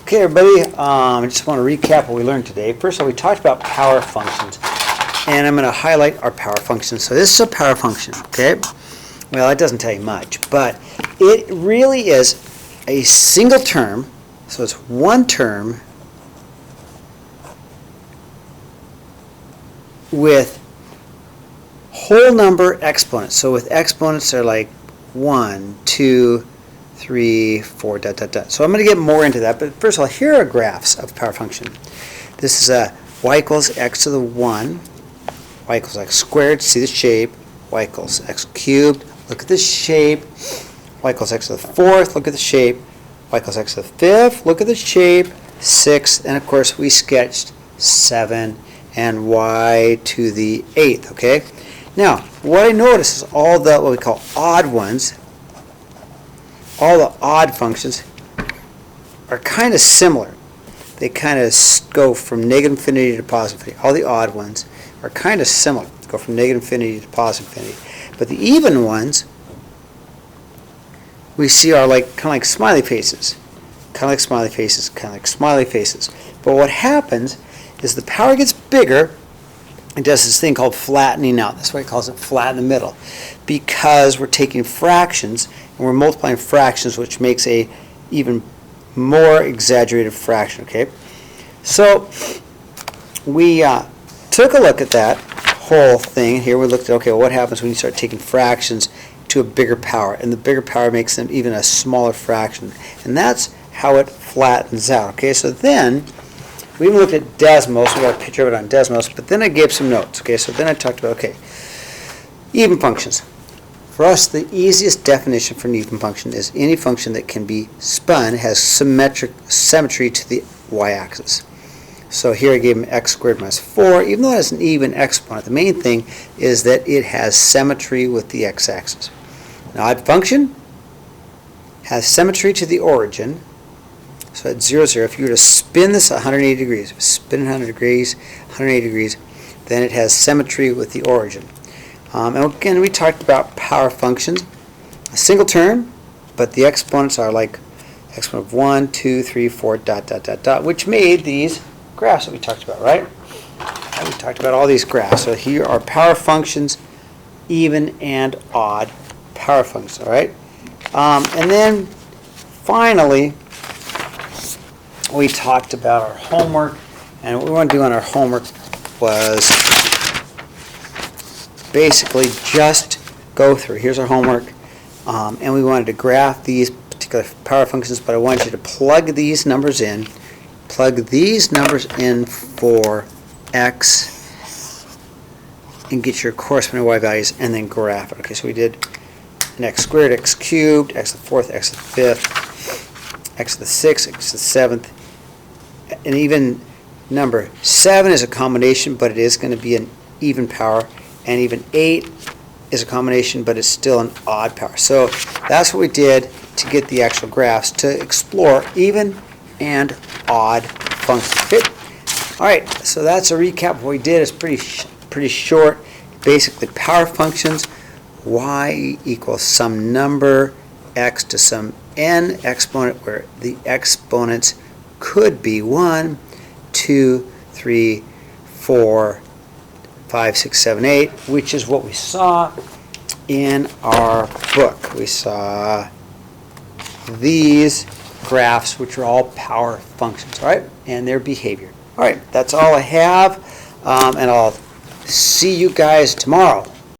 Okay, everybody, I just want to recap what we learned today. First of all, we talked about power functions, and I'm going to highlight our power function. So this is a power function, okay? Well, it doesn't tell you much, but it really is a single term, so it's one term with whole number exponents. So with exponents, they're like 1, 2, 3, 4, dot, dot, dot. So I'm going to get more into that, but first of all, here are graphs of power function. This is a y equals x to the 1, y equals x squared, see the shape, y equals x cubed, look at the shape, y equals x to the 4th, look at the shape, y equals x to the 5th, look at the shape, 6th, and of course we sketched 7, and y to the 8th, okay? Now, what I notice is all the, what we call odd ones, all the odd functions are kind of similar. They kind of go from negative infinity to positive infinity. All the odd ones are kind of similar. Go from negative infinity to positive infinity. But the even ones we see are like kind of like smiley faces. Kind of like smiley faces, kind of like smiley faces. But what happens is the power gets bigger and does this thing called flattening out. That's why it calls it flat in the middle. Because we're taking fractions and we're multiplying fractions, which makes a even more exaggerated fraction, okay? So we took a look at that whole thing. Here we looked at, okay, well, what happens when you start taking fractions to a bigger power? And the bigger power makes them even a smaller fraction. And that's how it flattens out, okay? So then we even looked at Desmos. We got a picture of it on Desmos, but then I gave some notes. Okay, so then I talked about, okay, even functions. For us, the easiest definition for an even function is any function that can be spun has symmetry to the y-axis. So here I gave him x squared minus 4. Even though it has an even exponent, the main thing is that it has symmetry with the x-axis. An odd function has symmetry to the origin. So at 0, 0, if you were to spin this 180 degrees, spin 180 degrees, then it has symmetry with the origin. And again, we talked about power functions. A single term, but the exponents are like exponent of 1, 2, 3, 4, dot, dot, dot, dot, which made these graphs that we talked about, right? And we talked about all these graphs. So here are power functions, even and odd power functions, all right? And then finally, we talked about our homework, and what we want to do on our homework was basically just go through. Here's our homework, and we wanted to graph these particular power functions, but I wanted you to plug these numbers in. Plug these numbers in for x and get your corresponding y values, and then graph it. Okay, so we did an x squared, x cubed, x to the 4th, x to the 5th, x to the 6th, x to the 7th. An even number 7 is a combination, but it is going to be an even power, and even 8 is a combination, but it's still an odd power. So that's what we did to get the actual graphs, to explore even and odd functions. Okay? All right, so that's a recap of what we did. It's pretty short. Basically, power functions, y equals some number x to some n exponent, where the exponents could be 1, 2, 3, 4, 5, 6, 7, 8, which is what we saw in our book. We saw these graphs, which are all power functions, all right, and their behavior. All right, that's all I have, and I'll see you guys tomorrow.